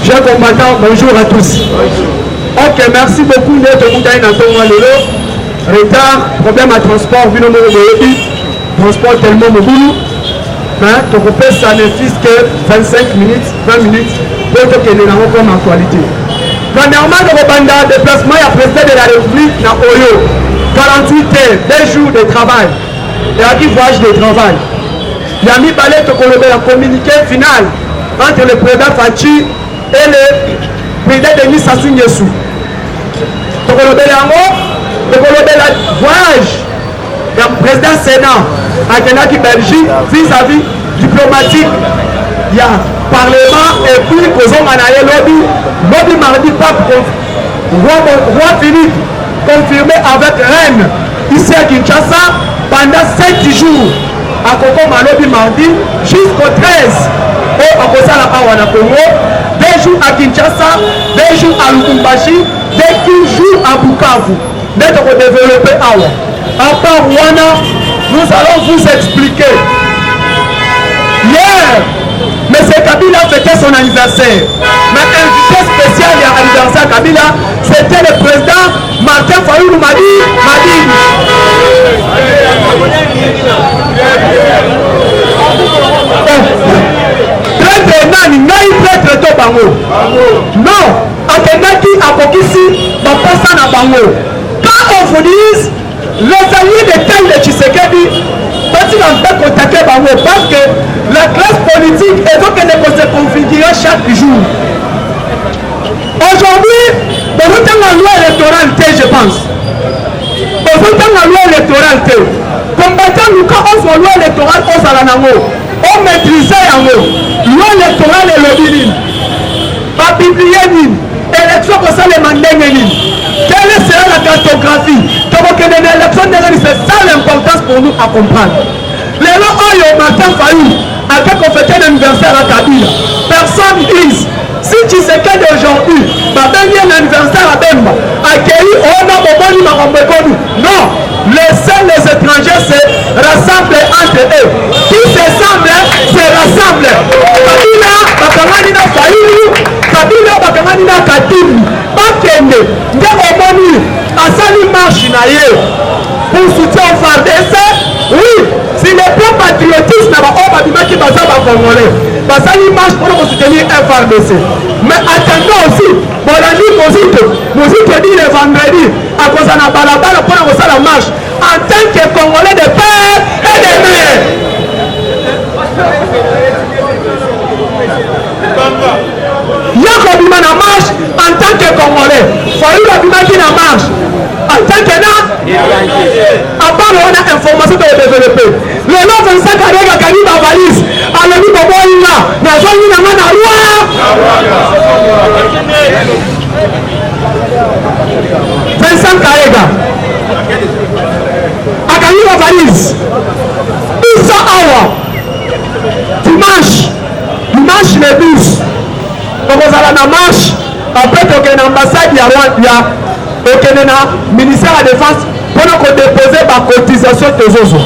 Chers combattants, bonjour à tous. Ok, merci beaucoup d'être Moutaï Nantonga Lolo. Retard, problème à transport, vu le mot de transport tellement mobile. Ton repère, ça ne fixe que 25 minutes, 20 minutes pour que nous avons comme actualité. Premièrement, le Rwanda, déplacement à président de la République na Oyo. 48 heures, 2 jours de travail. Et à 10 voyages de travail. Il y a mis balai un communiqué final entre le président Fachi et le président Denis Sassou Nguesso. Donc le voyage du président Sénat à Kenaki Belgique vis-à-vis diplomatique. Il y a Parlement et puis Kozong Anaye lobby mardi pape roi Philippe confirmé avec Rennes ici à Kinshasa pendant 7 jours à Koko Malobi mardi jusqu'au 13 au Akosala Awana Congo, 2 jours à Kinshasa, 2 jours à Lubumbashi, 2 jours à Bukavu. D'être développé Awa. À part Wana, nous allons vous expliquer. Hier, M. Kabila fêtait son anniversaire. Mais invité spécial à l'anniversaire Kabila, c'était le président Martin Fayoulou Madine. Prêtre nani, nai prêtre to bango. Non, Akenaki Akokisi, Bapasa na bango. Quand on vous dise, les alliés de taille de Tshisekedi, parce qu'on peut contacter bango, parce que la classe politique est donc elle se configurer chaque jour. Aujourd'hui, dans la loi électorale, je pense. Dans la loi électorale, combattant nous quand on fait loi électorale, on s'en on maîtrisait la loi électorale et le bilan. Pas publié, élection pour ça les mandats. Quelle sera la cartographie? C'est ça l'importance pour nous à comprendre. Les lois ont Martin Fayoulou à qu'on fêtait l'anniversaire à Kabila. Personne ne dit si tu sais qu'aujourd'hui, ma dernière anniversaire à Bemba, accueilli, on a besoin de non, les seuls les étrangers se rassemblent entre eux. Qui se rassemblent, se rassemblent. Kabila, Bakamani na Fayoulou, Kabila, Bakamani na Katibu, Bakende, Ndemomoni, Asali marche naïe pour soutien au FARDC. Oui, si le plan patriotisme n'a pas qui va congolais, Basali marche pour soutenir FARDC. Mais attendons aussi, pour la nuit, nous dit le vendredi, à cause de la balabala pour la marche, en tant que Congolais de père et de mère. Yako Bima na marche en tant que Congolais. Fayoulou Bima qui na marche en tant que na. À part on a information de développer. Le nom 25 avec la Kani ma valise. Alors nous bobo ina na zoni na mana loi. 25 Karega. Akani ma valise. Isa awa. Dimanche le 12. Donc on a la marche. Après qu'on a l'ambassade il y a ministère de la Défense pour déposer ma cotisation de Zozo.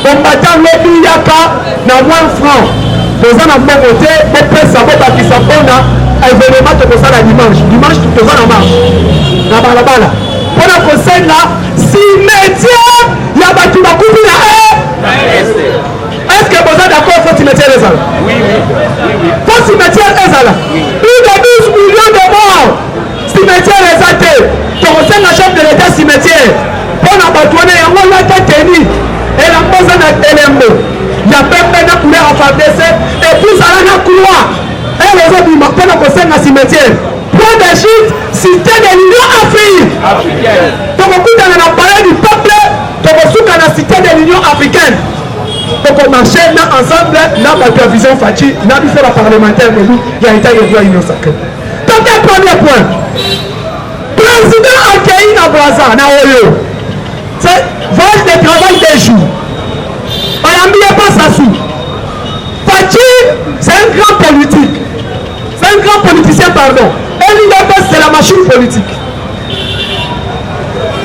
Combattant le Yaka na moins franc. Nous avons bon côté, on peut savoir qu'il s'en prend un événement de ça dimanche. Dimanche, tout le monde en marche. Na balabala. Pour le conseil là, cimetière, il y a battu ma coupe là. Est-ce que vous êtes d'accord pour cimetière les gens? Oui. Pour cimetière les gens. Plus de 12 millions de morts. Cimetière les athées. Conseil la chef de l'État cimetière. Pour la bâtonner, on l'a tenu. Et la pose dans LMO. Il y a même un couleur en FARDC. Et puis ça a un couloir. Et les autres, ils m'appellent au conseil de cimetière. Point d'Égypte, cité de l'Union africaine. Donc, on a parlé du peuple. Donc, on a la cité de l'Union africaine. Donc, on marchait là ensemble. Là, la vision Fachi. Là, il faut la parlementaire. Mais nous, il y a un tas de l'Union sacrée. Donc, un premier point. Président accueilli dans Braza, na Oyo. C'est voyage de travail des jours. On n'a pas ça sous. Fachi, c'est un grand politique. C'est un grand politicien, pardon. Et l'IDP, c'est la machine politique.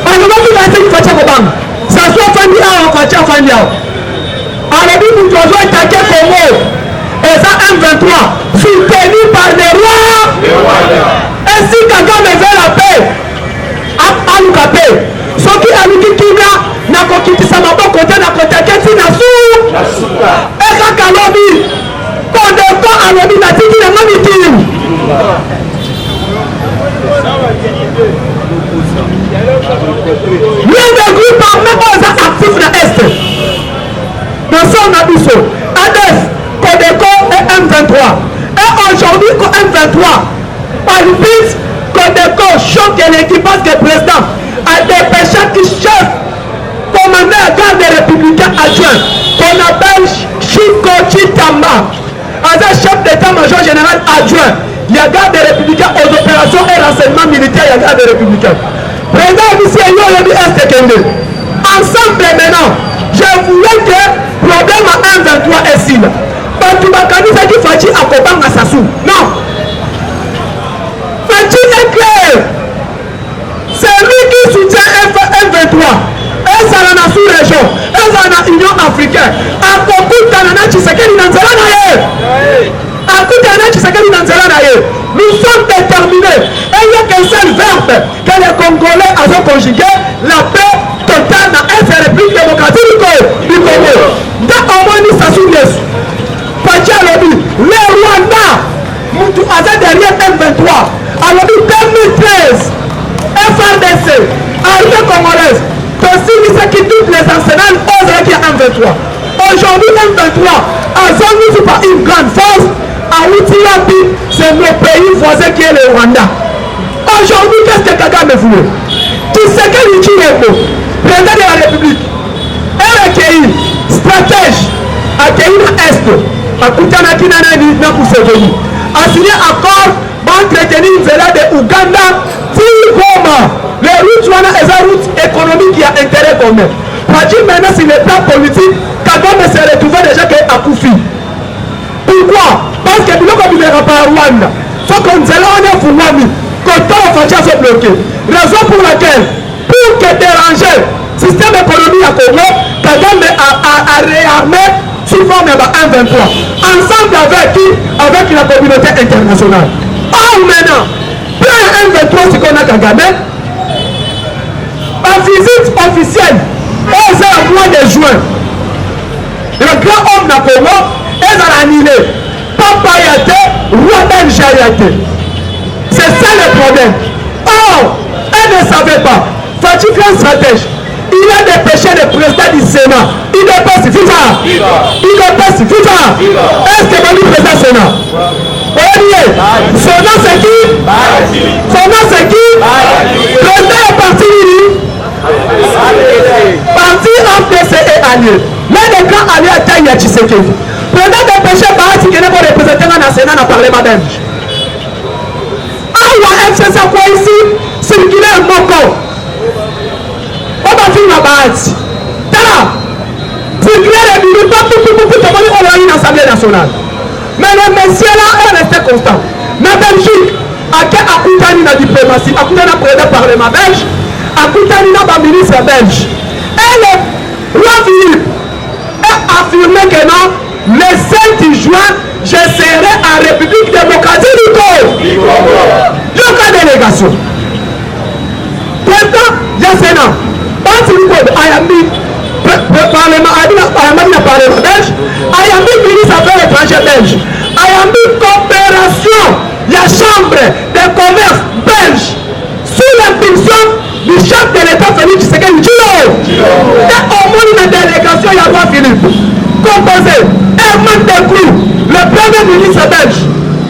On n'a pas dit que Fachi a Kobang. Ça soit Fandia ou Fachi a Fandia. On a dit que nous devons attaquer Congo. Et ça, un M23 soutenu par les rois. Et si Kagame veut la paix, aluka paix. Soki aluki kimia na kokitisa maboko te na koteketi na su. Eka kalobi Kodeko alobi na tiki na mamiti. L'un des groupes armés aux actifs de l'Est. Dans son abisso, ADF, Kodeko et M23. Et aujourd'hui, M23 palpite, Kodeko choque l'équipe parce que le président a dépêché qu'il chef commandant la garde des républicains adjoints qu'on appelle Chiko Chitamba. As un chef d'état-major général adjoint, il y a garde des républicains aux opérations et renseignements militaires, il y a garde des républicains. Président ici, il y a ensemble maintenant, je voulais que le problème à 1-23 est si là. Parce que c'est qui Fachi à Koban à Sassou. Non. Fachi est clair. C'est lui qui soutient M23. Et ça dans la sous-région. Et ça dans l'Union africaine. À Kokuta Nana Tshisekedi Nanzela Naye. À Kokuta Nana Tshisekedi Nanzela Naye. Nous sommes déterminés. Et il n'y a qu'un seul verbe que les Congolais ont conjugué, la paix totale dans la République démocratique du Congo. Dans Omoni Sassou Nguesso, Fachi Alobi, le Rwanda, Moutou Aza derrière M23, Alobi 2013, FRDC, Armée congolaise, c'est qui toutes les enseignants osent qui M23. Aujourd'hui, M23 a zonné par une grande force. Aoutiapi, c'est nos pays voisins qui est le Rwanda. Aujourd'hui, qu'est-ce que Kagame voulait? Qui sait que l'Ichireko, président de la République, est accueilli, stratège, accueilli dans l'Est, à Koutanaki Nana Museveni, a signé accord pour entretenir une zéla de Ouganda, Tigoma. Les routes sont des routes économiques qui ont intérêt commun. Parce maintenant, sur le plan politique, Kagame s'est retrouvé déjà à Koufi. Pourquoi? Parce que nous ne pouvons pas Rwanda. Faut qu'on se l'en ait fourni. Quand on va faire bloqué. Raison pour laquelle, pour que déranger le système économique à Congo, Kagame a réarmé sous forme de 1-23. Ensemble avec qui? Avec la communauté internationale. Or maintenant, plein 1-23 c'est qu'on a Kagame. En visite officielle, au mois de juin, le grand homme de Congo est annulé. Papa Yate, Rwanda Yate. C'est ça le problème. Or, elle ne savait pas. Fachi fait un stratège. Il a dépêché le président du Sénat. Il dépasse FIFA. Il dépasse FIFA. Est-ce que Manu président Sénat? Olivier, son nom c'est qui? Son nom c'est qui? Le président est parti parti FDC et allié. Mais le grand allié à Taïa Tshisekedi. Président de péché Bahati qui est pour représenter dans le Sénat dans le Parlement belge. Ah, la FCC quoi ici? Circuler un moko. On va finir la Bahati. Tala. Circuler les bureaux pour l'Assemblée nationale. Mais le monsieur là est resté constant. Mais Belgique, à quel Akoutani la diplomatie, Akoutani a président Parlement belge, Akoutani la ministre belge. Et le roi Philippe a affirmé que non, le 7 juin, je serai en République démocratique du Congo. Il y a une délégation. Président, il y a Sénat. Ayambi, Parlement belge, Ayambi, ministre des Affaires étrangères belge, Ayambi, coopération, il y a chambre de commerce belge, sous l'impulsion du chef de l'État Félix Tshisekedi Tshilombo. Et au moins une délégation, il y a roi Philippe, composé, Herman Decoux, le premier ministre belge,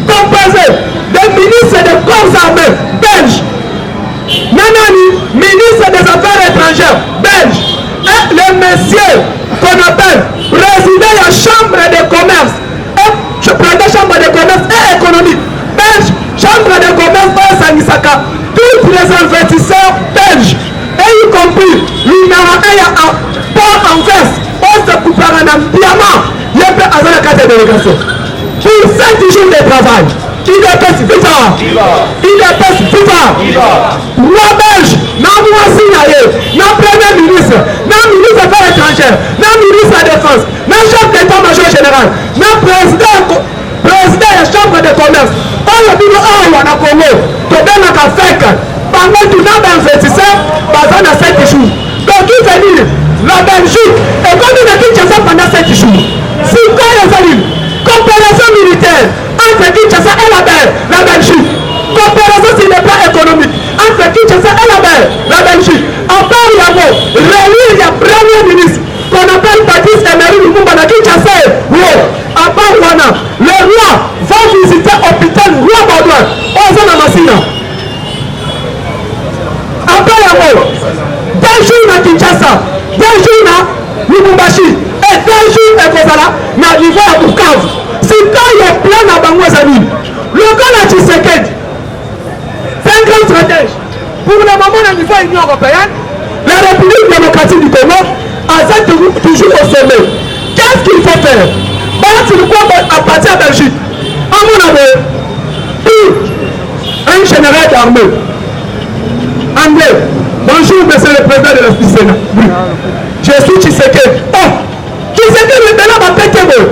composé des ministres des corps armés belges, Nanani, ministre des Affaires étrangères belge, et le monsieur qu'on appelle président de la chambre de commerce, et président de la chambre de commerce et économique belge, chambre de commerce de Sangisaka, tous les investisseurs belges, et y compris l'Unara et à Port Anvers, on se coupera dans le diamant, il y a peu à la carte de délégation. Pour 7 jours de travail, il dépasse FIFA. Il dépasse FIFA. Roi belge, non moi signalé, non premier ministre, non ministre des Affaires étrangères, non ministre de la Défense, non chef d'état-major général, non président président ya chambre de commerce oyo bino awa na Congo tobengaka FEC bango tuna bainvestisseur baza na 7 jours donc qui veut dire la Belgique ekomi na Kinshasa pendant 7 jours sikoyo ezali coopération militaire entre Kinshasa et la Belgique coopération sur le plan économique entre Kinshasa et la Belgique à part yango réunir ya premier ministre qu'on appelle Patrice Emery Lumumba na Kinshasa à part wana le roi va visiter l'hôpital Roi Baudouin oza na Masina à part yango 2 jours na Kinshasa 2 jours na Lubumbashi et 2 jours ekozala na niveau ya Bukavu sikoyo plan na bango ezali lokola Tshisekedi c'est un grand stratège pour le moment au niveau de l'Union européenne la République démocratique du Congo a toujours au sommet. Qu'est-ce qu'il faut faire? À partir de la Belgique, à mon avis, un général d'armée anglais. Bonjour, monsieur le président de la Sénat. Oui. Je suis Tshisekedi. Oh, Tshisekedi est là, ma tête est bonne.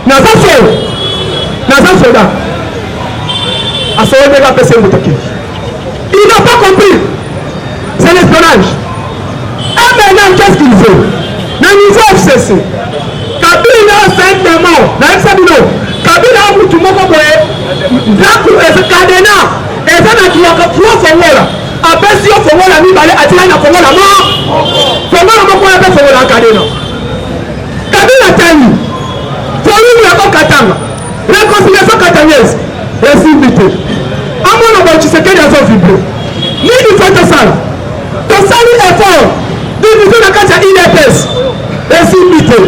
Naza Soda. Il n'a pas compris. C'est l'espionnage. Et maintenant, qu'est-ce qu'il veut? Le niveau FCC. Kabila, c'est un démon. Kabila, tout le monde peut Kadena. Et ça, il y a un après, si on fait la nuit, il y a la mort. Kadena. Kabila, Tani. Pour lui, il y a un Katanga. Réconciliation katangnaise. Réciprocité. À mon avis, tu sais qu'il y a un vibré. Ni il faut te ça. Ton salut est fort. Division de quand il y a IDPS. Réciprocité.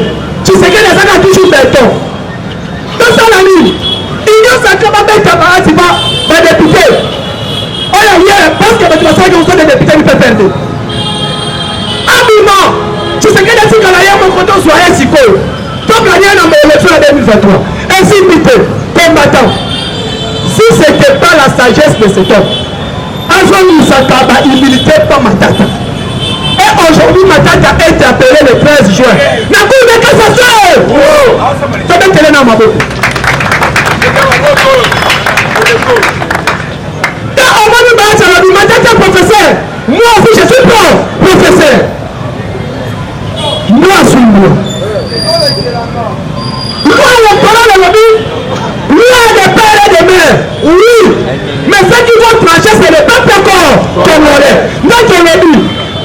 Tu sais qu'il y a un toujours béton. Ton salut, il y a un sacré camarade qui va député. Oh, il y a parce que tu vas savoir que des députés qui peuvent perdre. Habillement. Tu sais qu'il y a un canton soit un psycho. Comme la lienne en élection en 2023. Réciprocité. Combattant. Si ce n'était pas la sagesse de cet homme, Azon Moussakaba, il militait pas Matata. Et aujourd'hui, Matata a été appelé le 13 juin. La Cour de cassation! Ça va être là, ma boue. Et on va nous battre, Matata professeur. Moi aussi, je suis pas professeur. Moi, je suis moi. Moi, le parole de la vie. Des pères et des mères, oui, mais ceux qui vont trancher, c'est le peuple encore congolais. Notre lobby,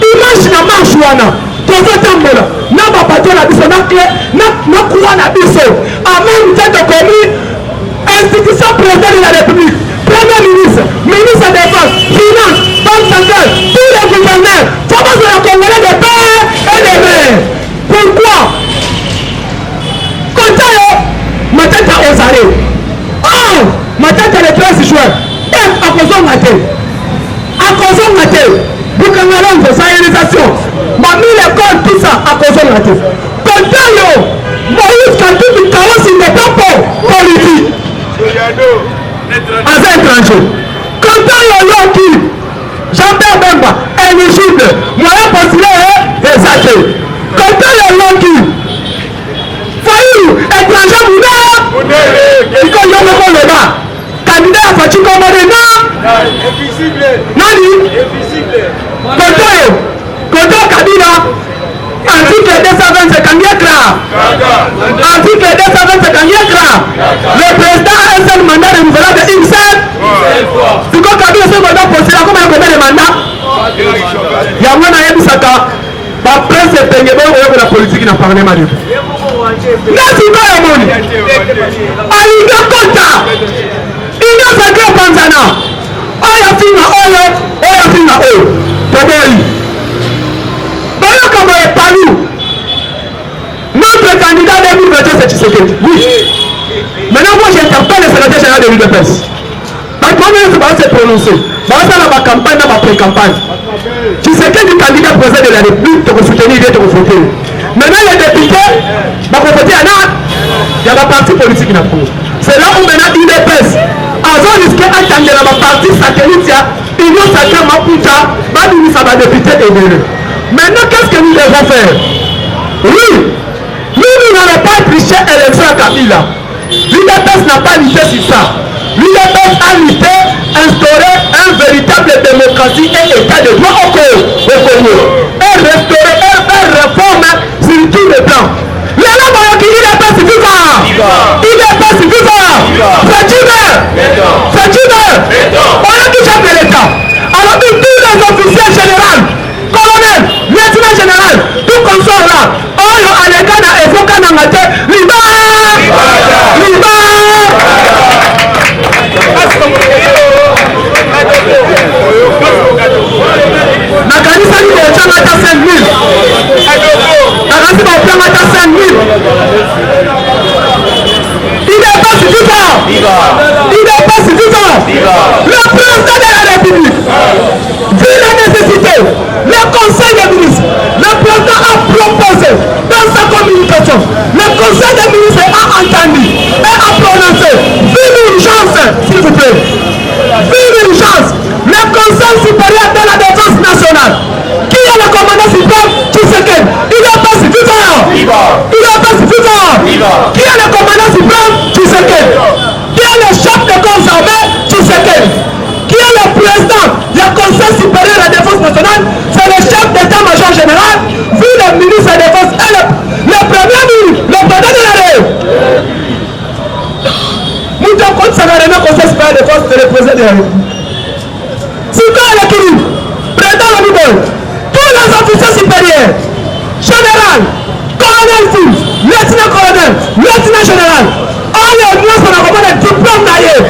image na marche wana, tozo tambola, na bapato na biso na clé, na courant na biso. En même temps de commis, institution président de la République, premier ministre, ministre de la Défense, finance, banque centrale, tous les gouverneurs, faut que les Congolais des pères et des mères. Pourquoi? Quand Matata aux arrêts. Oh, Matata le 13 juin. À cause de Maté. À cause de Maté. Boukangalon, sa réalisation. Mamie l'école, tout ça, à cause de Maté. Quand Moïse, quand tout le chaos, il n'est pas pour politique. As étranger. Quand qui Jean-Pierre Bemba, éligible, moyen postulé et saqué. Quand qui Fayoulou, étranger, Mouna, il faut y avoir le bas. Candidat à Fatih Komodena, Nani, Koto Kabila, article 220, c'est combien grave? Article 220, c'est combien grave? Le président a un seul mandat renouvelable de une seule. Si Kabila se mandat postulé, comment il y a combien de mandats? Il y a un Yabisaka, la presse est payée, la politique n'a pas parlé mal. Merci beaucoup. Aliga Kota. Il a fait que Panzana. Oya Fina Oyo. Tobeli. Bayo Kaboye Palou. Notre candidat 2022 c'est Tshisekedi. Oui. Maintenant moi j'interpelle le secrétaire général de l'UDPS. Par contre, il va se prononcer. Il va faire la campagne, la pré-campagne. Tshisekedi candidat président de la République, tu vas soutenir, tu vas voter. Maintenant les députés, il y a la partie politique qui n'a pas. C'est là où maintenant il est presse. Avant risqué d'attendre la partie satellite, il y a sacré Maputa, ça va député élevé. Maintenant qu'est-ce que nous devons faire? Oui, nous n'allons pas tricher l'élection à Kabila. L'UDPS n'a pas lutté sur ça. L'UDPS a lutté, instauré une véritable démocratie et état de droit au Congo. Et restaurer, et faire réforme sur tous les plans. Les gens qui l'UDPS vivant. l'UDPS vivant. On a tout chef de l'État. Alors tous les officiers généraux, colonel, lieutenant général, tout comme ça là, on a l'état d'évoquer dans la tête, nakanisa ni kochanga hata 5000 nakasi baopanga hata 5000 l'UDPS vivant. l'UDPS vivant. Le président de la République, vu la nécessité, le conseil des ministres, le président a proposé dans sa communication, le conseil des ministres a entendu et a prononcé, vu l'urgence, s'il vous plaît, vu l'urgence, le conseil supérieur de la défense nationale, qui est le commandant suprême Tshisekedi, l'UDPS vivant. l'UDPS vivant. Qui est le commandant suprême Tshisekedi, qui est le chef de corps armés Tshisekedi, qui est le président du conseil supérieur de la défense nationale, c'est le chef d'état-major général, vu le ministre de la défense et le premier ministre, le président de la République. Nous devons compte ça dans le conseil supérieur de la défense, c'est le président de la République. Si quand il écrit, président de la tous les officiers supérieurs, général, colonel fou, lieutenant-colonel, lieutenant-général, all les mots sont encore des diplômes d'ailleurs,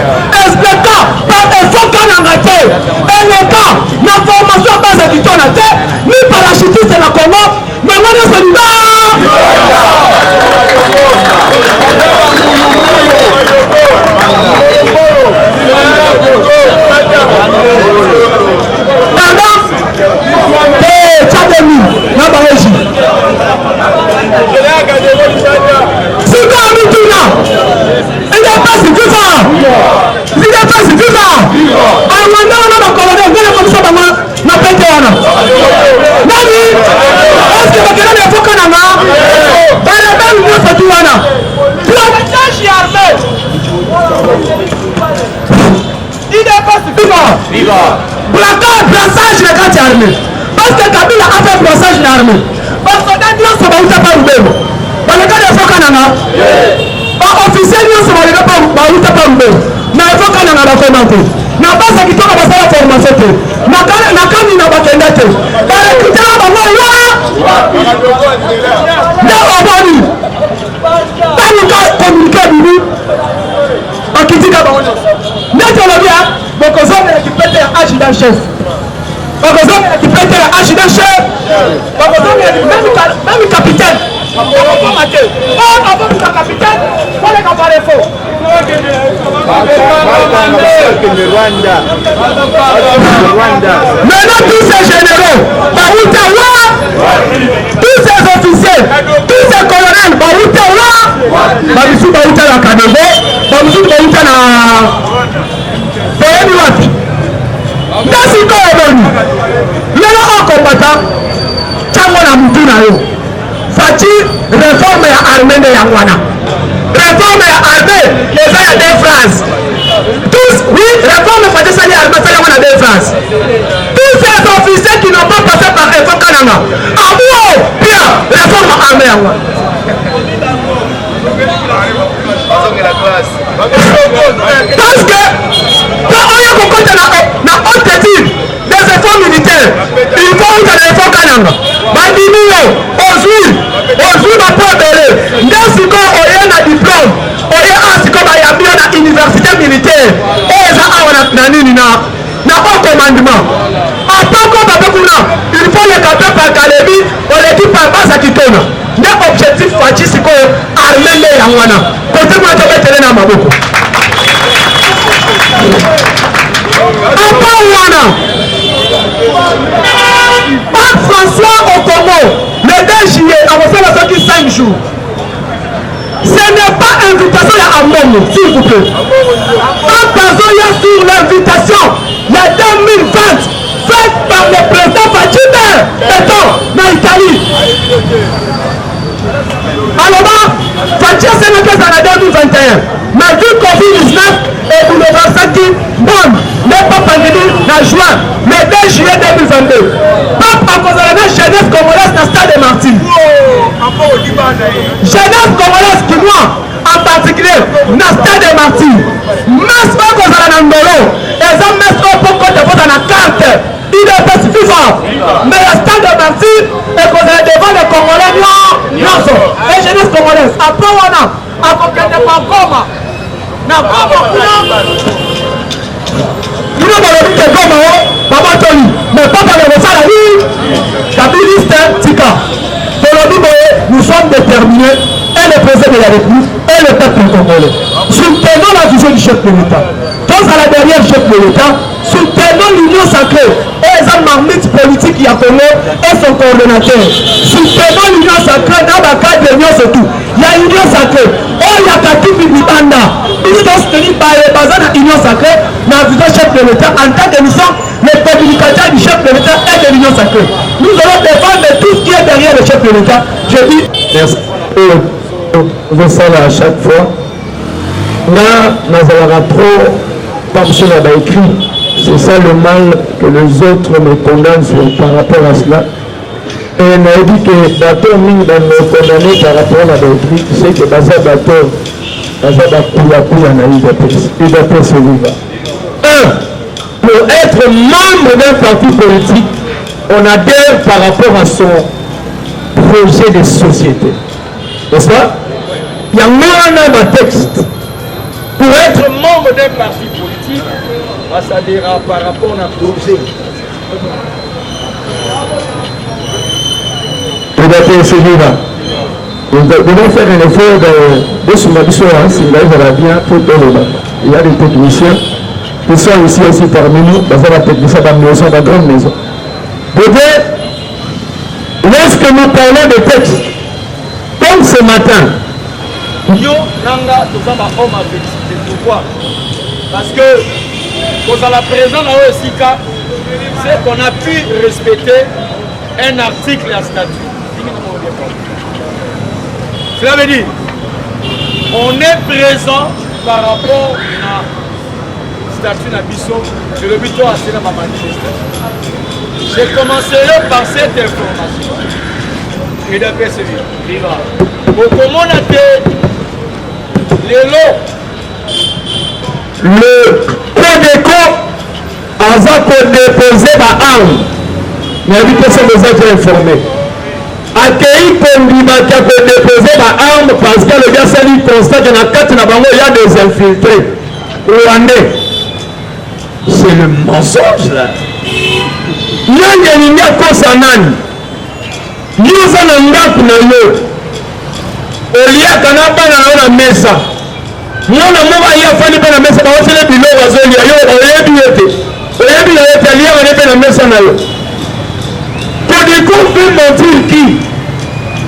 expliquant par des faux cas en raté, et les cas, la formation base du ton à terre, ni par la justice de la Congo, mais moi je suis là. Brassage de quand armé. Parce que Kabila a fait brassage d'armée. Parce que dans Dieu, ça va où pas Rubélo. Dans le cas de Fokananga, officiel, ça va où pas Rubélo. Mais Fokananga va commenter. Na base qui toka basa la formation te. Na kani na bakenda te. Bale kitana ba wa. Na oboni. Tani ka communiquer bibi. Akitika ba wona. Neto lobia, bokozo qui pète adjudant chef. Bokozo qui pète adjudant chef. Bokozo même capitaine. On va mater. On va le capitaine. On les comparer faux. Maintenant tous ces généraux, tous ces officiers, tous ces colonels, Babisou Baouta la Kanego, Babisou Baouta la Boyani Wapi. Nasi ko eboni. Lelo en combattant, Tchango na mutu na yo. Fati réforme ya armée de Yangwana. Réforme ya armée, les gens de France. Tous, oui, réforme Fati Sali armée, ça Yangwana de France. Tous ces officiers qui n'ont pas passé par réforme Kananga. Abou, bien, réforme armée Yangwana. Parce que quand on a compté la haute étude des efforts militaires, il faut que les efforts Kananga. Bandimio, aujourd'hui, ma porte est là. Dans ce cas, on a un diplôme. On a un université militaire. Et ça, on a un commandement. En tant que il faut les capter par Kalebi, on les dit par base à Kitona. L'objectif Fati, c'est qu'on armée les Yangwana. Côté moi, je vais te donner ma beaucoup. Pape François Okomo, le 2 juillet, on va faire la sortie 5 jours. Ce n'est pas invitation à Amono, s'il vous plaît. En basant sur l'invitation, la 2020, faite par le président Fadjime, étant dans l'Italie. Alors, Fatia Sénégal en 2021. Mais vu Covid-19 et Boulevard bon, n'est pas pandémie en juin, mais dès juillet 2022. Pape a causé la jeunesse congolaise dans le stade de Martyrs. Jeunesse congolaise qui moi, en particulier, dans le stade de Martyrs. Mais pas causé la Nandolo. Et ça met au point de vote dans la carte. Il est pas suffisant. Mais le stade de Martyrs est causé devant les Congolais. Non, les jeunesses congolaises. Après, on a accompagné par Goma. Na Goma, nous avons dit que Goma, Papa Tony, mais pas par le Rossala, Kabiliste, Tika. Nous sommes déterminés, et le président de la République, et le peuple congolais. Soutenons la vision du chef de l'État. Tous à la dernière chef de l'État, soutenons l'union sacrée et les marmites politiques qui a Congo et son coordonnateur. Soutenons l'union sacrée dans le cadre de l'union surtout. Il y a l'union sacrée. Oh, il y a Katipi Bibanda. Nous sommes soutenus par les bases de l'union sacrée, dans la vision chef de l'État, en tant que nous sommes les communicateurs du chef de l'État et de l'union sacrée. Nous allons défendre tout ce qui est derrière le chef de l'État. Je dis. Merci. On ça là à chaque fois. Là, nous avons trop, comme je l'avais écrit, c'est ça le mal que les autres me condamnent par rapport à cela. Et on a dit que bateau mine dans me condamner par rapport à la doctrine, c'est que dans un bateau, dans un bateau, il doit persévérer. Pour être membre d'un parti politique, on adhère par rapport à son projet de société. N'est-ce pas? Il y a un texte. Pour être membre d'un parti politique, ça dira par rapport à un projet. Il doit persévérer. Nous devons faire un effort de ce matin, si vous allez bien, il y a des techniciens qui sont ici aussi parmi nous, dans la technicien de la maison, dans la grande maison. Peut-être, lorsque nous parlons de texte, comme ce matin, nous avons un homme à féliciter. Pourquoi? Parce que, quand la présence aussi, c'est qu'on a pu respecter un article à statut. Cela veut dire, on est présent par rapport à statut Nabiso, je le buto à ma manifestation. Je commencerai par cette information. Et d'après ce livre, au comment on a été les lots, le Codeco a déposé ma arme. Mais il que c'est les autres informés. Accueilli comme il a déposé ma arme parce que le gars s'est dit constat que dans la carte il y a des infiltrés rwandais. C'est le mensonge là. Il y a cause à Nani. Nous avons un gars pour nous. Il y a un mesa. Nous avons un gars pour mesa. Nous avons Codeco veut mentir qui?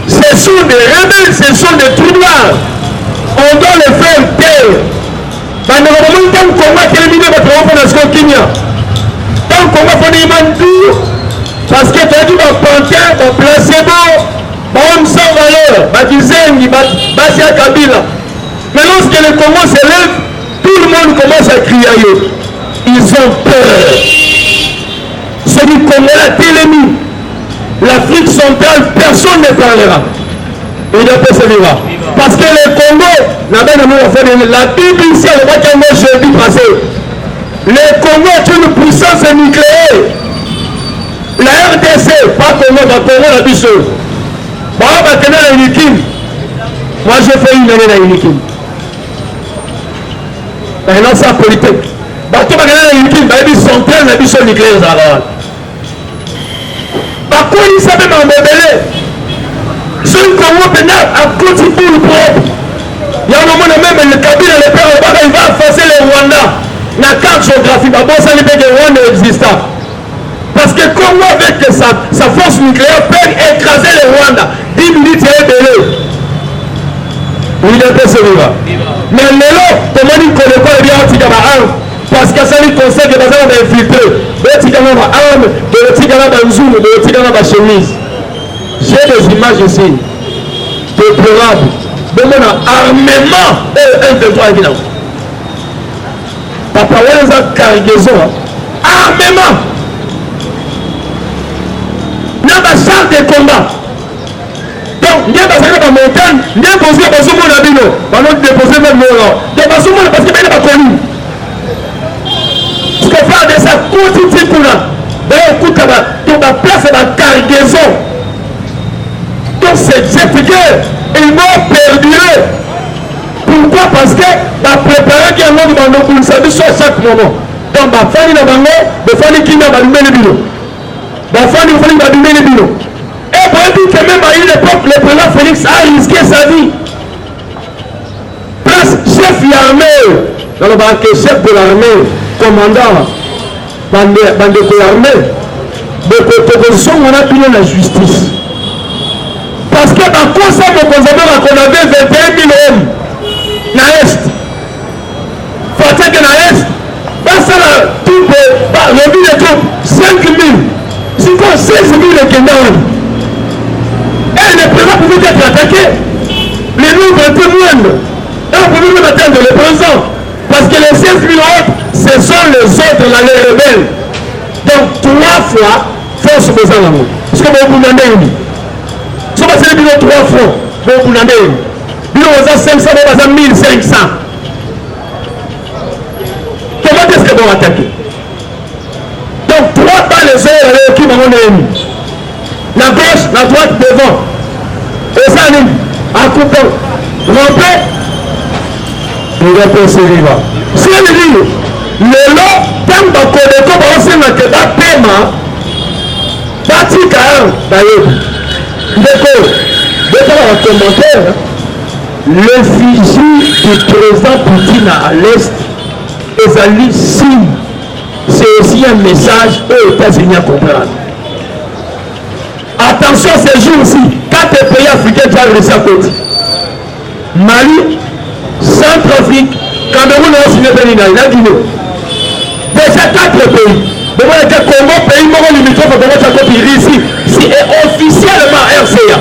Ce sont des rebelles, ce sont des troublards. On doit les faire taire. Tant qu'on va terminer votre opération Kenya, tant qu'on va faire des mandats, parce que tu as dit que pantin, ton placebo, bon sans valeur, Bakizengi, Basia Kabila. Mais lorsque le Congo se lève, tout le monde commence à crier. Ils ont peur. C'est du Congo la télémie. L'Afrique centrale, personne ne parlera. Il ne persévérera. Parce que le Congo, la BBC, le Congo jeudi passé, le Congo est une puissance nucléaire. La RDC, pas Congo, mais Congo la Bissau. Moi j'ai fait une année dans l'Unikim. Maintenant c'est la politique. Bateau va gagner la Unikim, il y a une centaine de Bissau nucléaires. Pourquoi il savait m'embêter? C'est un Congo pénal à côté pour le propre. Il y a un moment même le Kabila, le père, il va effacer le Rwanda. La carte géographique, d'abord ça ne peut que le Rwanda existe. Parce que Congo avec sa force nucléaire peut écraser le Rwanda. 10 minutes et belé. Il est persévérant. Mais l'élo, comment il connaît pas le bien anti-Gaba 1? Parce que ça lui conseille que les gens vont infiltrer. J'ai des images ici. déplorable. Donc on a armement et un territoire qui n'a pas. Papa, on a cargaison. Armement. Il y a un char de combat. Donc, il y a un montagne, il y a un posé à Basoumou Nabino. On a déposé même l'eau. Il y a Basoumou parce qu'il n'y a pas connu. Ce qu'on fait de sa quotidien pour là. D'ailleurs, écoute, donc la place est la cargaison. Donc, c'est cette guerre. Ils vont perdurer. Pourquoi? Parce que la préparer qui est en mode de pour le service à chaque moment. Donc, la famille n'a pas de famille qui n'a pas de bino. La famille n'a pas de bino. Et pour dire que même à une époque, le président Félix a risqué sa vie. Place chef de l'armée. Dans le banque chef de l'armée, commandant, bande de l'armée. De proposition, on a pris la justice. Parce que dans le conseil de conservateur, on avait 21 000 hommes. Na est. Faut que na est. Dans ça, tout le ville de troupes, 5 000. C'est quoi 16 000 de Kendawan? Et les présidents pouvaient être attaqués. Les nombres étaient moindres. Et on pouvait même atteindre le président. Parce que les 16 000 autres, ce sont les autres, les rebelles. Donc, 3 fois, force besoin d'amour. Parce que vous vous demandez une. Si vous avez 3 fois, vous vous demandez une. Vous avez 500, vous avez 1500. Comment est-ce que vous attaquez? Donc, 3 pas les autres qui vont ennemi. La gauche, la droite devant. Et ça, à coupant. Rompé. Et rompé, c'est vivant. Si on dit, le lot, tant que vous avez un peu de paiement, parti carrément, d'ailleurs. D'accord, un commentaire. L'effigie du président Poutine à l'Est, est signe. C'est aussi un message aux États-Unis à comprendre. Attention ces jours-ci, 4 pays africains qui ont réussi à côté. Mali, Centrafrique, Cameroun et Guinée, la Guinée. Déjà 4 pays. De moi, le Congo, pays mort limitrophe, de moi, côté ici. C'est officiellement RCA.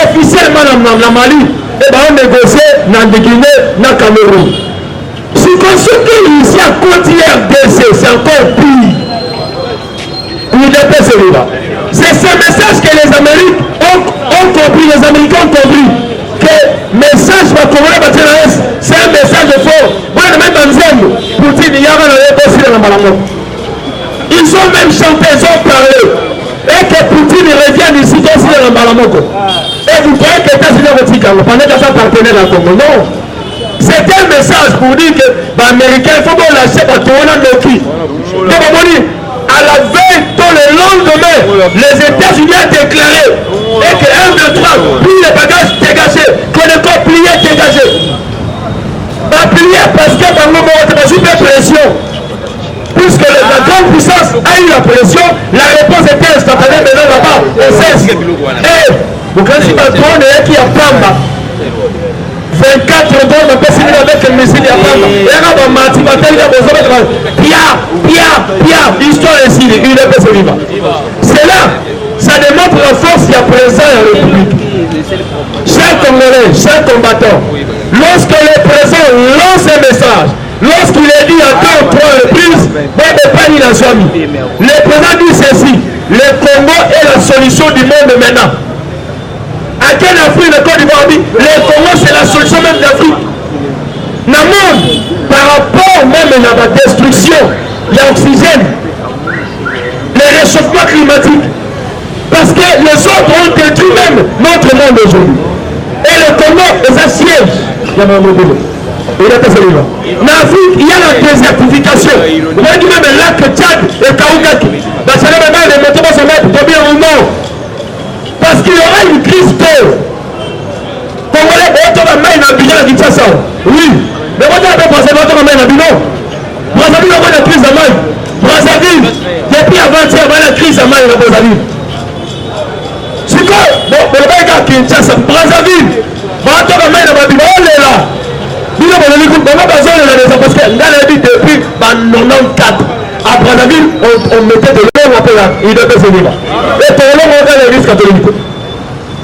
Officiellement dans Mali, et bien on négocie dans la Guinée, dans le Cameroun. Si on se dit ici à côté RDC, c'est encore pire. L'UDP, c'est là. C'est ce message que les Américains ont compris, les Américains ont compris. Que message va commencer à c'est un message de fort. Moi, je même dans le Poutine, il y a un ils ont même chanté, ils ont parlé. Et que Poutine revienne ici, aussi dans le Malamoko. Et vous croyez que les États-Unis vont pendant qu'ils sont partenaires dans le Congo? Non. C'est un message pour dire que les Américains, il faut qu'on l'achète à Toronto Noki. À la veille, le lendemain, les États-Unis ont déclaré et que 1, 2, 3, plie les bagages dégagés, qu'on est encore plié, dégagé. Pas plié parce que dans le moment où on a super pression. Puisque la grande puissance a eu la pression, la réponse était instantanée, maintenant là-bas, on cesse. Et, vous connaissez pas trop, qui a Pamba. 24 drones, on peut signer avec le missile à Pamba. Et là, on m'a dit, Pia, histoire est signée, il est passé vivant. C'est là, ça démontre la force qui est présente à la République. Chers Congolais, chers combattants, lorsque le président lance un message, lorsqu'il est dit à 2 ou 3 reprises, le président dit ceci, le Congo est la solution du monde maintenant. À quelle Afrique le Côte d'Ivoire dit, le Congo c'est la solution même d'Afrique. Dans le monde, par rapport même à la destruction, il y a oxygène, le réchauffement climatique, parce que les autres ont détruit même notre monde aujourd'hui. Et le Congo est un siège. Il y a un modèle. En Afrique, il y a la désertification. Vous voyez même le lac Tchad et Kaougaki. Parce qu'il y aura une crise d'eau. Congolais, oui. Mais vous avez pensé à votre main Brazzaville, on a la crise de main. Brazzaville, depuis avant-hier, on a la crise de main à Brazzaville. C'est quoi? Bon, le gars qui est Kinshasa, Brazzaville, on a la main à Brazzaville. On est là. Parce que depuis 94 à Brazzaville, on mettait de l'eau à il devait se vivre. Et pour l'homme, on a l'église catholique.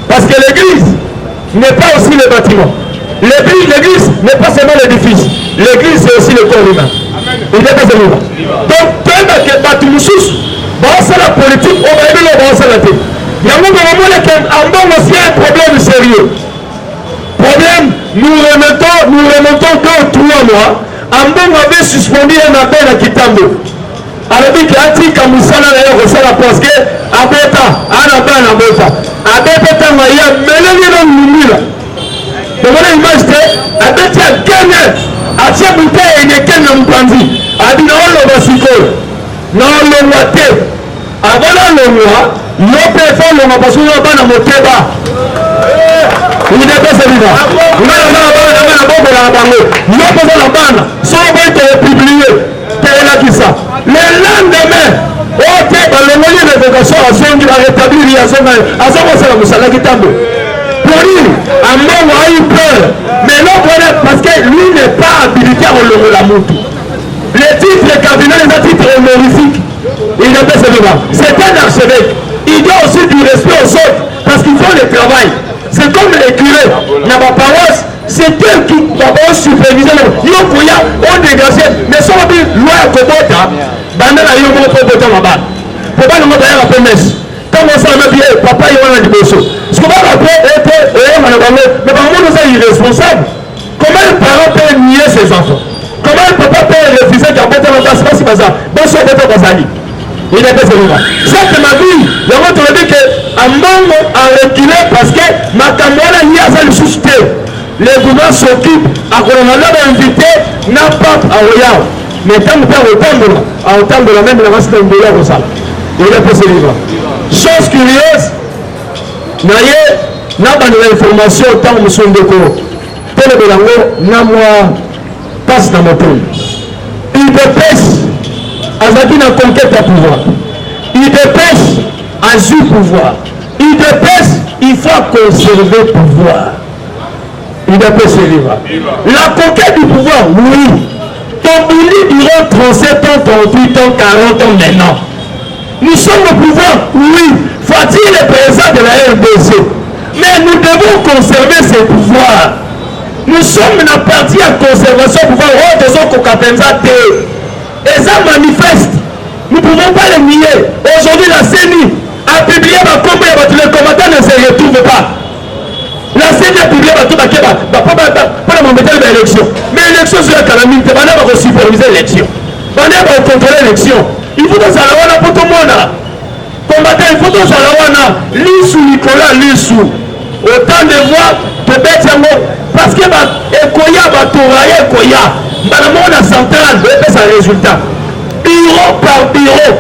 Parce que l'église, n'est pas aussi le bâtiment. L'église n'est pas seulement l'édifice. L'église, c'est aussi le corps humain. Il n'est pas seulement. Donc, peu que Batumusus, la politique, on va aimer le bon salaté. Il y a un moment où aussi un problème sérieux. Problème, nous remontons que 3 mois. Ambon avait suspendu un appel à Kitambo. Alors, il y a un petit Kamoussala d'ailleurs, parce que Abeta, Anabana Bota, Abeta Tamaya, Mélanie Mumila. Vous voyez l'image de Abeta Kenya, Achabuta et Nekena Mpandi, Abinaolo Basiko, non le Wate, avant le roi, l'autre fois le Mabasou Bana Moteba. Il n'est pas celui-là. Le lendemain, pour lui, Amon a eu peur. Mais non, parce que lui n'est pas habilité à relever la moto. Les titres cardinaux, les titres honorifiques, il n'est pas celui-là. C'est un archevêque. Il doit aussi du respect aux autres parce qu'ils font le travail. C'est comme les curés, dans ma paroisse, c'est eux qui vont superviser. Ils ont dégagé, mais si on dit loi à Kobota, bandana yo mo ko bota mabana. Pour pas nous faire la promesse. Comme ça me dit papa il va dans le bosso. Ce qu'on va appeler mais par contre nous sommes irresponsables. Comment un parent peut nier ses enfants? Comment un papa peut refuser qu'un bota mabana c'est pas si bazar. Bon ça bota bazali. Il est pas celui-là. Cette ma vie, le mot te dit que Amon a reculé parce que ma camarade n'y a pas le suscité. Les gouvernements s'occupent à Coronado invité n'a pas à Royal. Mais tant que autant de la même la race d'un dollar au sale. Il est pas celui-là. Chose curieuse, n'a pas de l'information autant que son décor. Tel que l'angle n'a moi passe dans mon tour. Il dépêche. Azaki na conquête à pouvoir. Il dépêche à jouer pouvoir. Il dépêche, il faut conserver le pouvoir. Il dépêche la conquête du pouvoir, oui. Ton bouli durant 37 ans, 38 ans, 40 ans maintenant. Nous sommes au pouvoir, oui. Faut-il le président de la RDC. Mais nous devons conserver ces pouvoirs. Nous sommes la partie à conservation du pouvoir. Oh, des autres et ça manifeste. Nous ne pouvons pas les nier. Aujourd'hui, la CENI a publié ma combien les combattants ne se retrouvent pas. La CENI a publié ma combien pas m'embêter l'élection. Mais l'élection sur la calamité, on va superviser l'élection. On va contrôler l'élection. Il faut que ça soit pour tout le monde. Combattant, il faut que ça soit Lissou Nicolas Lissou. Autant de voix de Bétiango. Parce que Ekoya va tourailler Ekoya. Dans le monde central, vous avez un résultat. Bureau par bureau.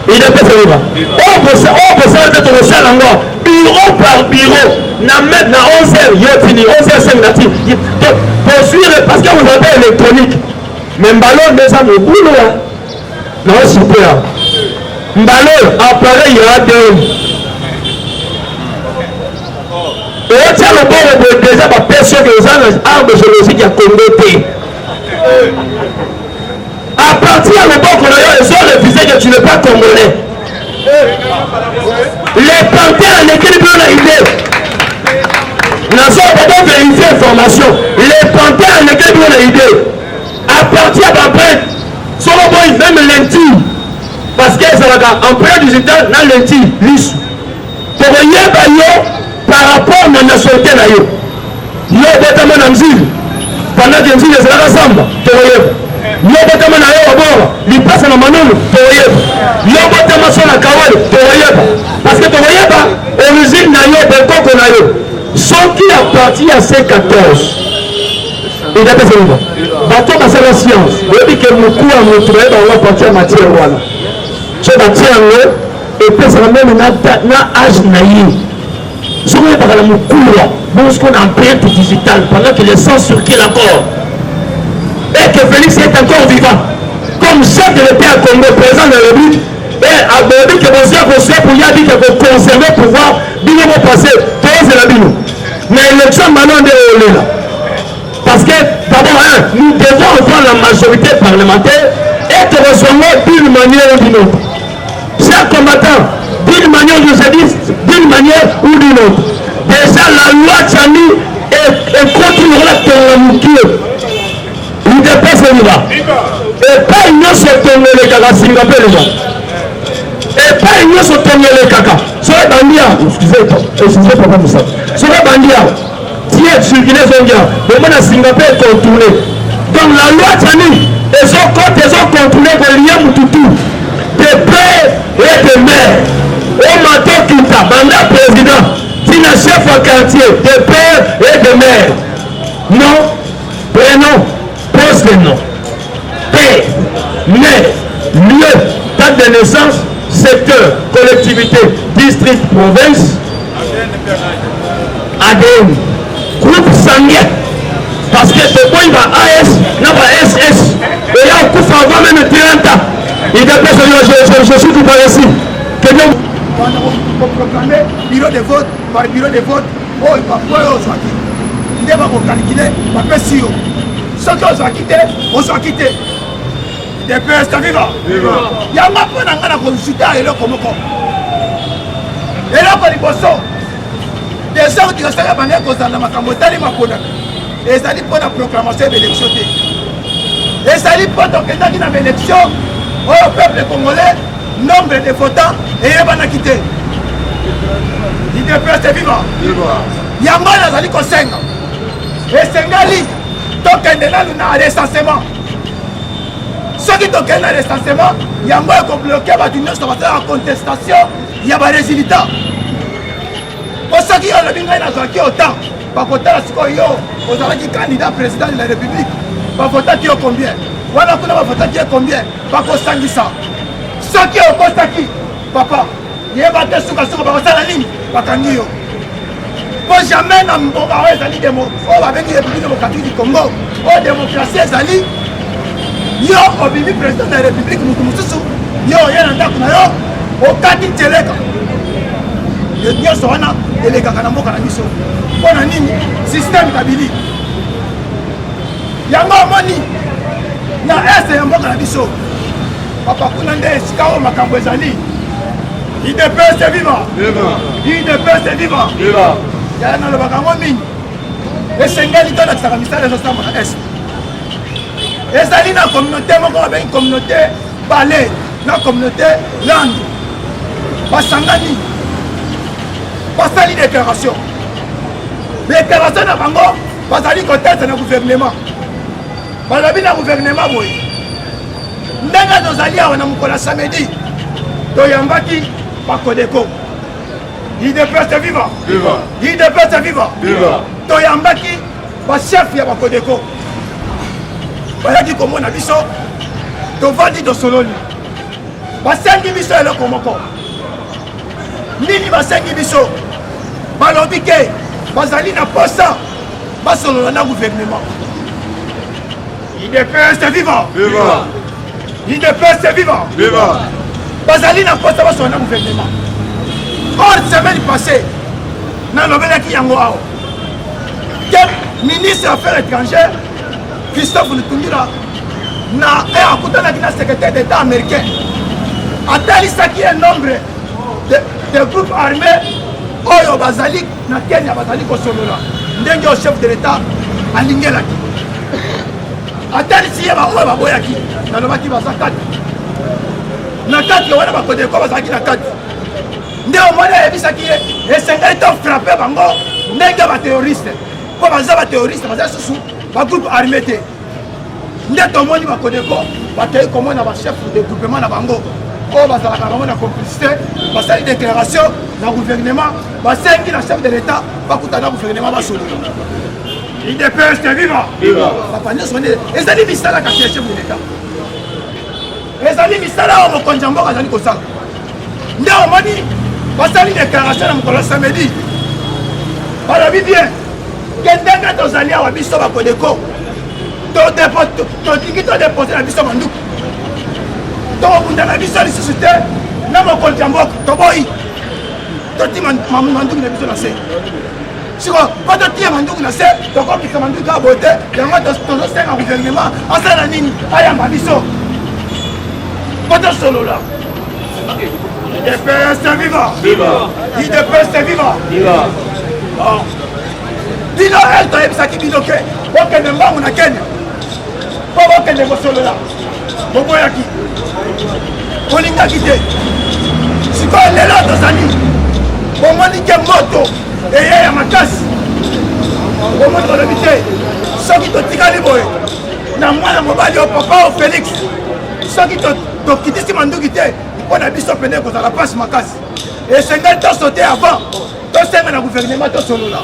Il est pas celui-là. On peut s'arrêter au ciel encore. Bureau par bureau. Na 11h, il y a fini. 11h5 natif. Poursuivre parce que vous avez électronique. Mais Mbalo, déjà, mon boulot. Non, super. Mbalo, appareil, il y a deux. Et tiens le bon déjà ma personne que les armes géologiques à Congo. À partir de l'époque, ils ont refusé que tu n'es pas congolais. Les panthères en équipe on a idée. Nous avons vérifié l'information. Les panthères en équipe on a idée. À partir d'après, sur le bon, même lentille. Parce que ça va en période digitale, dans lentille, lisse. Pour rien, par rapport à la nationalité, il y a des gens pendant que les gens sont ensemble, il y a des gens qui passent dans le manon, il y a des gens qui sont dans parce que l'origine de Coco, ceux qui appartiennent à C14, il y a des gens qui sont la science, il y a des gens qui appartiennent à matière. C'est la matière, et puis c'est même un âge naïf. Je vais parler de mon cours, ce qu'on a empreinte digitale pendant que le sang circule encore. Et que Félix est encore vivant. Comme chef de l'État Congo, président de la République, et à Bobby que vous avez reçu pour y dire que vous conservez le pouvoir, bien vous passer, tous c'est la bino. Mais l'élection maintenant de là. Parce que, d'abord, nous devons avoir la majorité parlementaire et que nous soyons d'une manière ou d'une autre. Chers combattants, d'une manière ou d'une autre. De déjà la loi Tchani est contre la théorie. Il dépasse le niveau. Et pas une autre théorie kaka Singapour. Et pas une autre théorie kaka. Sur les bandiens, excusez papa Moussa. Sur les bandiens, tiens sur Guinée Zongia. Le monde à Singapour est contourné. Donc la loi Tchani, ils ont contrôlé le lien Moutoutou. De père et de mère. Au matin Kita, mandat président. Tina chef au quartier, de père et de mère. Non, prénom, poste de nom. Père, mère, lieu, date de naissance, secteur, collectivité, district, province. ADN, groupe sanguin. Parce que c'est quoi il va AS, non pas SS. Et là, on coupe avant même 30 ans. Il dépêche, je suis tout par ici. Que Dieu pour proclamer bureau de vote par bureau de vote, oh, il va pouvoir sortir. Il va calculer, il va faire si haut. Ceux qui ont quitté, on s'en quitté. Des pères, c'est vivant. Il y a ma peine à consulter et le comme et là, quand ils bossent, des gens qui restent à la manière qu'on s'en a macamotali ma peau. Et ça dit pour la proclamation de l'élection. Et ça dit pour la élection au peuple congolais, nombre de votants et il va quitter. Il déplace vivant. Il y a mal à Zali Kosenga. Et Sengali, donc il y a un recensement. Ceux qui ont un recensement, il y a moins qu'on bloque la contestation, il y a des résultats. Pour ceux qui ont le bingo, il y a autant. Par contre, vous avez candidat président de la République. Par contre, qui est combien? Voilà, vous avez voté combien? Par contre, ça. Ceux qui ont constaté, papa, il y a des choses qui sont la ligne. Pour jamais, on va aller des mots. On va avec les République démocratique du Congo. On démocratie, Zali. Yo, au président de la République, yo, au Kati Tcheleka. Yo, Soana, et les Gakanamo Kanamiso. On a un système d'habili. Yango Moni, na est un bon Kanamiso. Papa Kounande, Sikao Makambo Zali. Il dépasse ses vivants. Il dépasse ses vivants. Il y a un Bakambo Mine. Et Sengali, dans la Saramisa, les Ostam à l'Est. Et ça dit dans la communauté, une communauté balai, dans la communauté langue. Pas Sangani. Pas sali déclaration. Déclaration dans Bango, pas sali conteste dans le gouvernement. Pas la vie dans le gouvernement, oui. Ndanga nos alliés, on a mon samedi. Toyambaki, pas Kodeko. Il déplace vivant. Il déplace vivant. Toyambaki, pas chef, il y a pas Kodeko. Voilà qui comme on a vu ça, tu vas dire de Soloni. Basengi biso est là comme encore. Nini basengi biso. Balobike, bazali na posa, basolo na gouvernement. Il dépasse vivant. Il dépasse vivant. Bazali na posa, basolo na gouvernement. Hors semaine passée, na lobela ki yango ao. Quel ministre des Affaires étrangères Christophe Lutundira na un secrétaire d'État américain. Atalisaki un nombre de groupes armés Oyo Bazali na Kenya Bazali Kosolola. Ndenge au chef de l'État à Lingelaki. Atalisi yaba Oyo Baboyaki. Na lomaki bazakati. Na kati wana bakode ko bazaki na kati. Ndenge au mwana ebisaki et sengai to frapper bango ndenge ba terroriste. Ko bazaba terroriste bazali susu ba groupe armé te. Ndenge to moni bakode ko batay comme na ba chef de groupement na bango. Oh, bah ça va la complicité, bah ça une déclaration dans le gouvernement, bah c'est qui la chef de l'État, bah quand on a le gouvernement va sauver. Il dépasse vivant. Papa nous on est, et ça dit misala quand chef de l'État. Et ça dit misala on me conjambo quand on dit ça. Ndé on m'a dit, bah ça une déclaration dans le samedi. Bah la vie bien, quelqu'un dans alliés à biso ba kodeko, to déposer la biso mandou. Donc, dans la vie, ça se soutient. Là, mon compte en banque, Toboy. Toti Mandou n'a pas lancé. Si quand tu es Mandou n'a pas donc on peut Mandou a voté, il y a un gouvernement, en Salanine, à Yamabiso. Pas de solo là. Il dépasse vivant. Il dépasse vivant. bino toyebisaki bino ke bokende mbangu na Kenya po bokende kosolola boboyaki bolingaki te sikoyo lelo tozali bomoni ke moto eye ya makasi bomoni bolobi te soki totikali boye na mwana mobali o papa o Félix soki tokitisi manduki te mpo na biso pene kozala pasi makasi esengeli toso te avant tosenga na gouvernement tosolola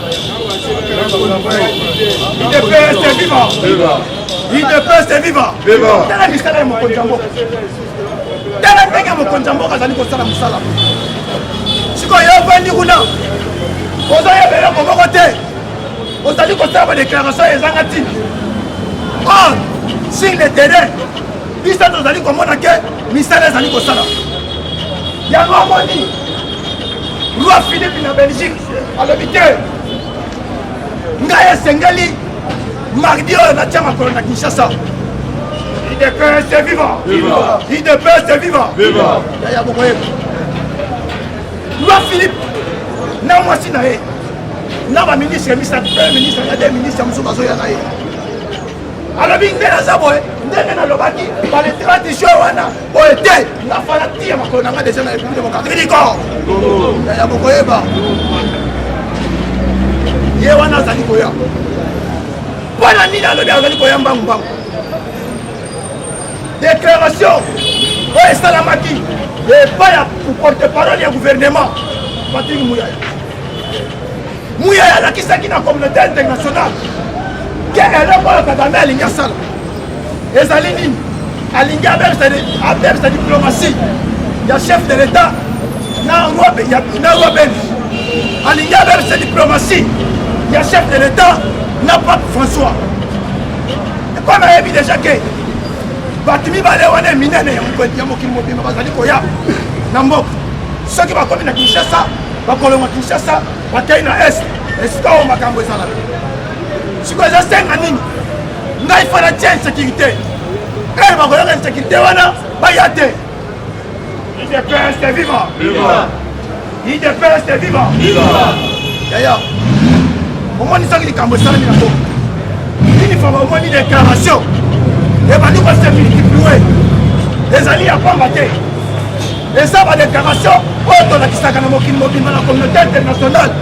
IDPS vivant IDPS vivant tala misala ya mokonzi ya mboka tala ndenge ya mokonzi ya mboka azali kosala mosala sikoyo yovandi kuna ozoyeba eloko moko te ozali kosala badéclaration ezanga ntina or sur le terrain biso tozali komona ke misala ezali kosala yango omoni roi Philippe na Belgique alobi te ngai esengeli mardi oyo natia makolo na Kinshasa IDPS vivant IDPS vivant yaya bokoyeba roi Philippe na mwasi na ye na baministre misatu premier ministre na deux ministre mosusu bazoya na ye alobi nde naza boye ndenge nalobaki baletrati jo wana boye te ngafana tia makolo na nga deja na république démocratique corps yaya bokoyeba ye wana azali koya mpona nini alobi azali koya mbangu déclaration oyo esalamaki epai ya porte parole ya gouvernement Patrick Muyaya alakisaki na communauté internationale ke eloko oyo Kagame alingi asala ezali nini alingi abebisa diplomatie ya chef de l'état na roi belge alingi abebisa diplomatie ya chef de l'état na pape François ekome ayebi deja ke bato mibale wana eminene ya mokili mobimba bazali koya na mboka soki bakomi na Kinshasa bakolonga Kinshasa bakei na est esika oyo makambo ezala sikoyo ezosenga nini ngai fana tia insécurité eye bakoyoka insécurité wana baya te IDPS vivant IDPS vivant yaya omoni soki likambo esalami na mboka nini fa omoni déclaration ebandi kose multiplie ezali ya pamba te eza badéclaration oyo tolakisaka na mokili mobimba na communauté internationale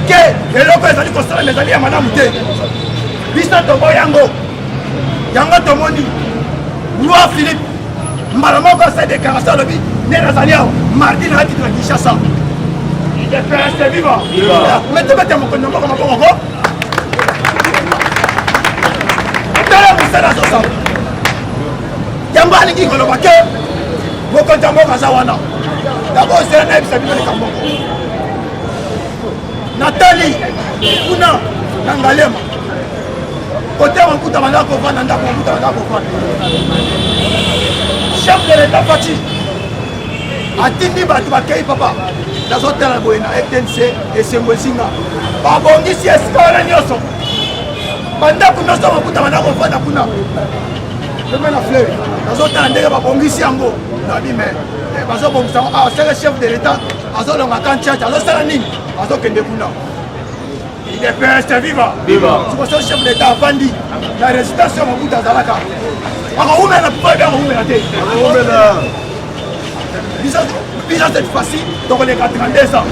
ke eloko ezali kosalama ezali ya malamu te biso tobo yango tomoni roi Philippe mbala moko asali déclaration alobi nde nazali awa mardi na atiti na Kinshasa IDPS vivant metebete ya mokonzi ya mboka mabongoko tala mosala azosala yango alingi koloba ke mokonzi ya mboka aza wana d'abord ezala nayebisa bino likambo natali kuna na Ngalema kote makuta banda kovanda ndako makuta banda kovanda chef de l'état Fati atindi bato bakei papa nazotala boye na FNC esengo ezinga babongisi esika wana nyonso bandako nyonso makuta banda kovanda kuna peme na fleur nazotala ndenge babongisi yango nabi me bazobongisa yango awa seke chef de l'état azolonga kantiache azosala nini azokende kuna IDPS vivant sikoso chef de l'état avandi na résidence ya makuta azalaka akahumela pouvoir bien akahumela te biso cette fois-ci tokoleka 32 ans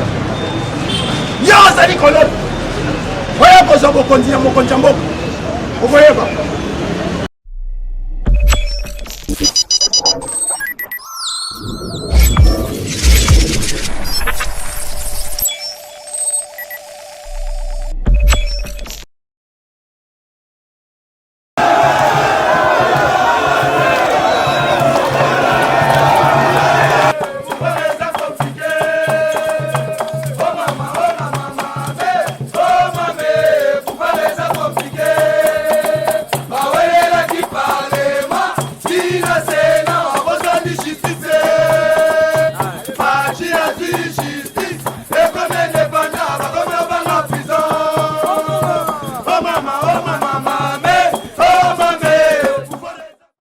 yo azali kolota oya kozwa bokonzi ya mokonzi ya mboka okoyeba